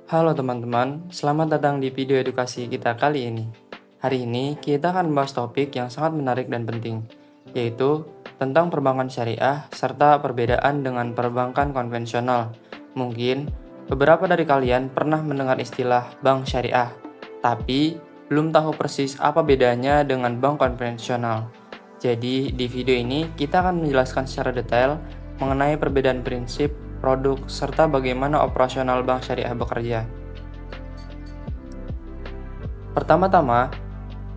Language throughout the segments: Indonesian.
Halo teman-teman, selamat datang di video edukasi kita kali ini. Hari ini kita akan membahas topik yang sangat menarik dan penting, yaitu tentang perbankan syariah serta perbedaan dengan perbankan konvensional. Mungkin beberapa dari kalian pernah mendengar istilah bank syariah, tapi belum tahu persis apa bedanya dengan bank konvensional. Jadi di video ini kita akan menjelaskan secara detail mengenai perbedaan prinsip, produk, serta bagaimana operasional bank syariah bekerja. Pertama-tama,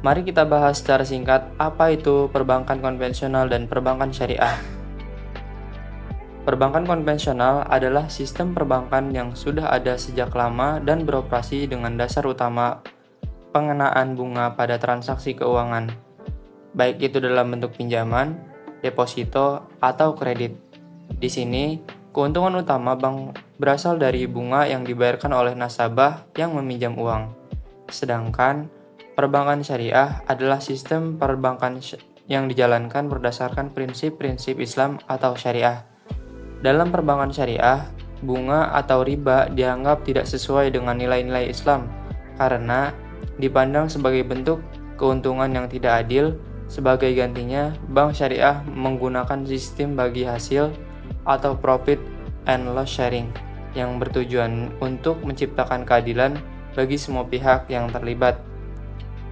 mari kita bahas secara singkat apa itu perbankan konvensional dan perbankan syariah. Perbankan konvensional adalah sistem perbankan yang sudah ada sejak lama dan beroperasi dengan dasar utama pengenaan bunga pada transaksi keuangan, baik itu dalam bentuk pinjaman, deposito, atau kredit. Di sini, keuntungan utama bank berasal dari bunga yang dibayarkan oleh nasabah yang meminjam uang. Sedangkan perbankan syariah adalah sistem perbankan yang dijalankan berdasarkan prinsip-prinsip Islam atau syariah. Dalam perbankan syariah, bunga atau riba dianggap tidak sesuai dengan nilai-nilai Islam karena dipandang sebagai bentuk keuntungan yang tidak adil. Sebagai gantinya, bank syariah menggunakan sistem bagi hasil atau profit and loss sharing yang bertujuan untuk menciptakan keadilan bagi semua pihak yang terlibat.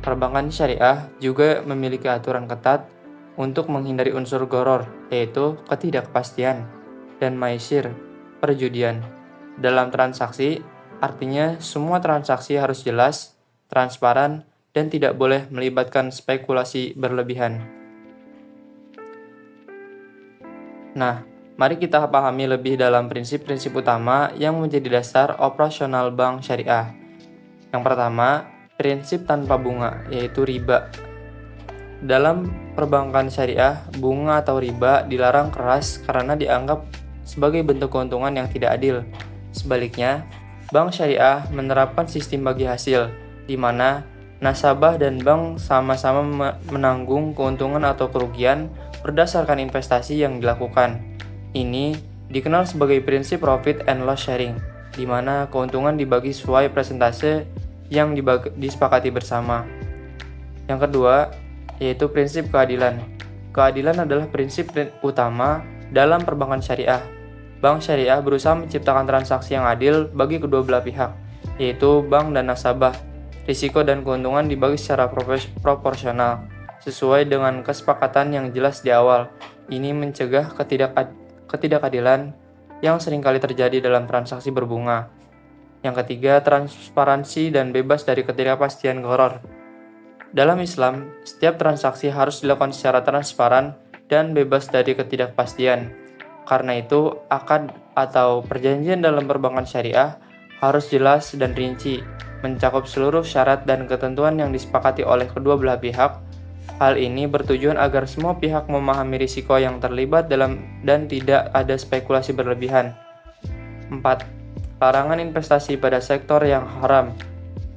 Perbankan syariah juga memiliki aturan ketat untuk menghindari unsur gharar, yaitu ketidakpastian, dan maisir, perjudian. Dalam transaksi, artinya semua transaksi harus jelas, transparan, dan tidak boleh melibatkan spekulasi berlebihan. Nah, mari kita pahami lebih dalam prinsip-prinsip utama yang menjadi dasar operasional bank syariah. Yang pertama, prinsip tanpa bunga, yaitu riba. Dalam perbankan syariah, bunga atau riba dilarang keras karena dianggap sebagai bentuk keuntungan yang tidak adil. Sebaliknya, bank syariah menerapkan sistem bagi hasil, di mana nasabah dan bank sama-sama menanggung keuntungan atau kerugian berdasarkan investasi yang dilakukan. Ini dikenal sebagai prinsip profit and loss sharing, di mana keuntungan dibagi sesuai persentase yang disepakati bersama. Yang kedua, yaitu prinsip keadilan. Keadilan adalah prinsip utama dalam perbankan syariah. Bank syariah berusaha menciptakan transaksi yang adil bagi kedua belah pihak, yaitu bank dan nasabah. Risiko dan keuntungan dibagi secara proporsional, sesuai dengan kesepakatan yang jelas di awal. Ini mencegah ketidakadilan yang seringkali terjadi dalam transaksi berbunga. Yang ketiga, transparansi dan bebas dari ketidakpastian gharar. Dalam Islam, setiap transaksi harus dilakukan secara transparan dan bebas dari ketidakpastian. Karena itu, akad atau perjanjian dalam perbankan syariah harus jelas dan rinci, mencakup seluruh syarat dan ketentuan yang disepakati oleh kedua belah pihak. Hal ini bertujuan agar semua pihak memahami risiko yang terlibat dan tidak ada spekulasi berlebihan. 4. Larangan investasi pada sektor yang haram.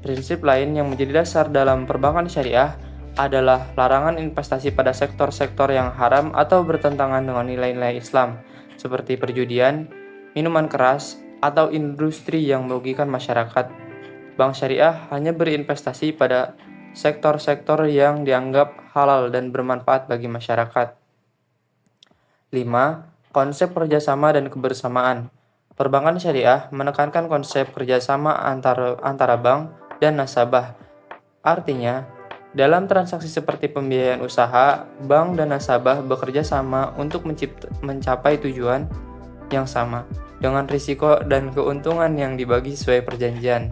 Prinsip lain yang menjadi dasar dalam perbankan syariah adalah larangan investasi pada sektor-sektor yang haram atau bertentangan dengan nilai-nilai Islam, seperti perjudian, minuman keras, atau industri yang merugikan masyarakat. Bank syariah hanya berinvestasi pada sektor-sektor yang dianggap halal dan bermanfaat bagi masyarakat. 5. Konsep kerjasama dan kebersamaan. Perbankan syariah menekankan konsep kerjasama antara bank dan nasabah. Artinya, dalam transaksi seperti pembiayaan usaha, bank dan nasabah bekerja sama untuk mencapai tujuan yang sama, dengan risiko dan keuntungan yang dibagi sesuai perjanjian.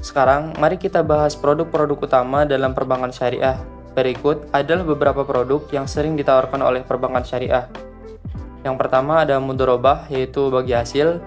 Sekarang, mari kita bahas produk-produk utama dalam perbankan syariah. Berikut adalah beberapa produk yang sering ditawarkan oleh perbankan syariah. Yang pertama ada mudharabah, yaitu bagi hasil.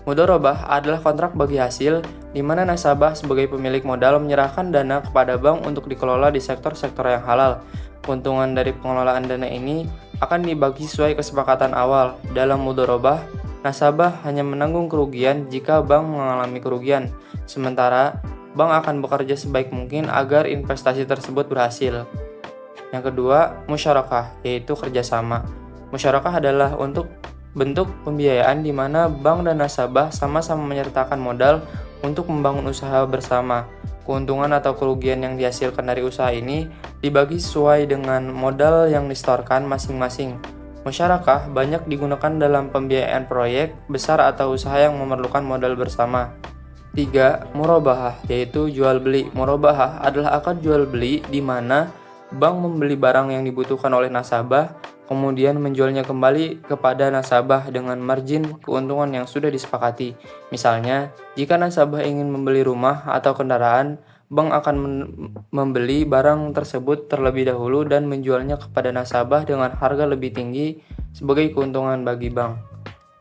Mudharabah adalah kontrak bagi hasil, di mana nasabah sebagai pemilik modal menyerahkan dana kepada bank untuk dikelola di sektor-sektor yang halal. Keuntungan dari pengelolaan dana ini akan dibagi sesuai kesepakatan awal. Dalam mudharabah, nasabah hanya menanggung kerugian jika bank mengalami kerugian, sementara bank akan bekerja sebaik mungkin agar investasi tersebut berhasil. Yang kedua, musyarakah, yaitu kerjasama. Musyarakah adalah untuk bentuk pembiayaan di mana bank dan nasabah sama-sama menyertakan modal untuk membangun usaha bersama. Keuntungan atau kerugian yang dihasilkan dari usaha ini dibagi sesuai dengan modal yang disetorkan masing-masing. Musyarakah banyak digunakan dalam pembiayaan proyek besar atau usaha yang memerlukan modal bersama. 3. Murabahah, yaitu jual beli. Murabahah adalah akad jual beli di mana bank membeli barang yang dibutuhkan oleh nasabah, kemudian menjualnya kembali kepada nasabah dengan margin keuntungan yang sudah disepakati. Misalnya, jika nasabah ingin membeli rumah atau kendaraan, bank akan membeli barang tersebut terlebih dahulu dan menjualnya kepada nasabah dengan harga lebih tinggi sebagai keuntungan bagi bank.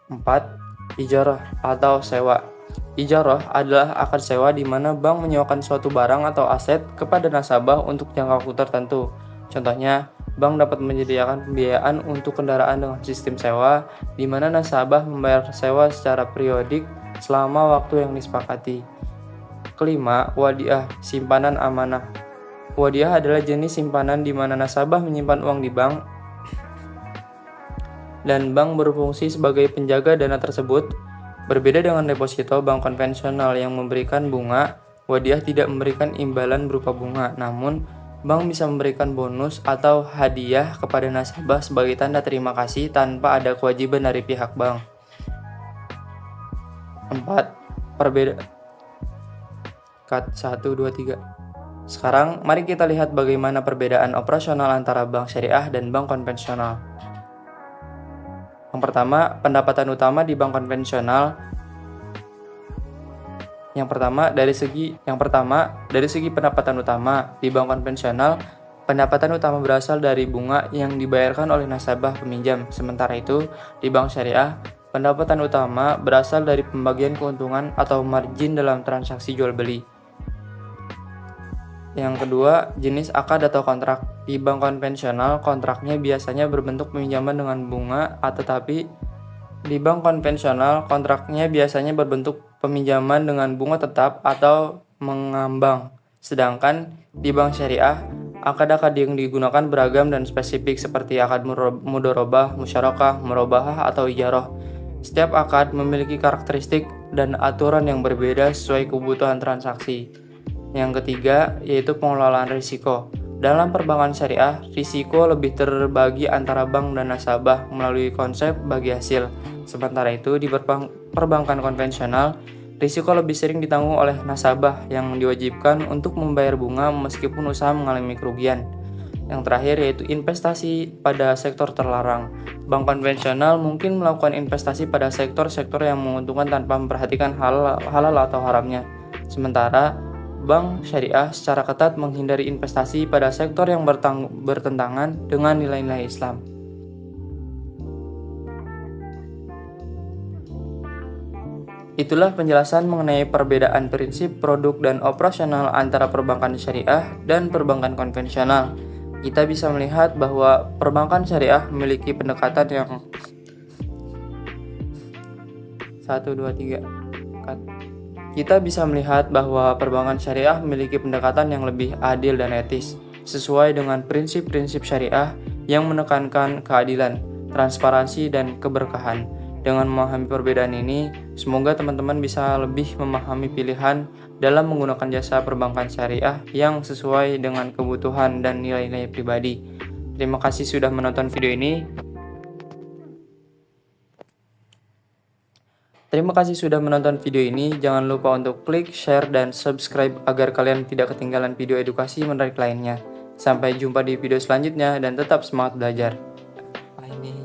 4. Ijarah atau sewa. Ijarah adalah akad sewa di mana bank menyewakan suatu barang atau aset kepada nasabah untuk jangka waktu tertentu. Contohnya, bank dapat menyediakan pembiayaan untuk kendaraan dengan sistem sewa, di mana nasabah membayar sewa secara periodik selama waktu yang disepakati. Kelima, wadiah, simpanan amanah. Wadiah adalah jenis simpanan di mana nasabah menyimpan uang di bank dan bank berfungsi sebagai penjaga dana tersebut. Berbeda dengan deposito bank konvensional yang memberikan bunga, wadiah tidak memberikan imbalan berupa bunga, namun bank bisa memberikan bonus atau hadiah kepada nasabah sebagai tanda terima kasih tanpa ada kewajiban dari pihak bank. 4. Perbedaan 1, 2, 3. Sekarang mari kita lihat bagaimana perbedaan operasional antara bank syariah dan bank konvensional. Yang pertama, pendapatan utama di bank konvensional. Yang pertama, dari segi pendapatan utama di bank konvensional, pendapatan utama berasal dari bunga yang dibayarkan oleh nasabah peminjam. Sementara itu, di bank syariah, pendapatan utama berasal dari pembagian keuntungan atau margin dalam transaksi jual beli. Yang kedua, jenis akad atau kontrak. Di bank konvensional, kontraknya biasanya berbentuk peminjaman dengan bunga, tetapi di bank konvensional, kontraknya biasanya berbentuk peminjaman dengan bunga tetap atau mengambang. Sedangkan di bank syariah, akad-akad yang digunakan beragam dan spesifik seperti akad mudharabah, musyarakah, murabahah, atau ijarah. Setiap akad memiliki karakteristik dan aturan yang berbeda sesuai kebutuhan transaksi. Yang ketiga, yaitu pengelolaan risiko. Dalam perbankan syariah, risiko lebih terbagi antara bank dan nasabah melalui konsep bagi hasil. Sementara itu, di perbankan konvensional, risiko lebih sering ditanggung oleh nasabah yang diwajibkan untuk membayar bunga meskipun usaha mengalami kerugian. Yang terakhir, yaitu investasi pada sektor terlarang. Bank konvensional mungkin melakukan investasi pada sektor-sektor yang menguntungkan tanpa memperhatikan halal atau haramnya. Sementara bank syariah secara ketat menghindari investasi pada sektor yang bertentangan dengan nilai-nilai Islam. Itulah penjelasan mengenai perbedaan prinsip, produk, dan operasional antara perbankan syariah dan perbankan konvensional. Kita bisa melihat bahwa perbankan syariah memiliki pendekatan yang 1, 2, 3. Kita bisa melihat bahwa perbankan syariah memiliki pendekatan yang lebih adil dan etis, sesuai dengan prinsip-prinsip syariah yang menekankan keadilan, transparansi, dan keberkahan. Dengan memahami perbedaan ini, semoga teman-teman bisa lebih memahami pilihan dalam menggunakan jasa perbankan syariah yang sesuai dengan kebutuhan dan nilai-nilai pribadi. Terima kasih sudah menonton video ini. Jangan lupa untuk klik, share, dan subscribe agar kalian tidak ketinggalan video edukasi menarik lainnya. Sampai jumpa di video selanjutnya dan tetap semangat belajar. Ini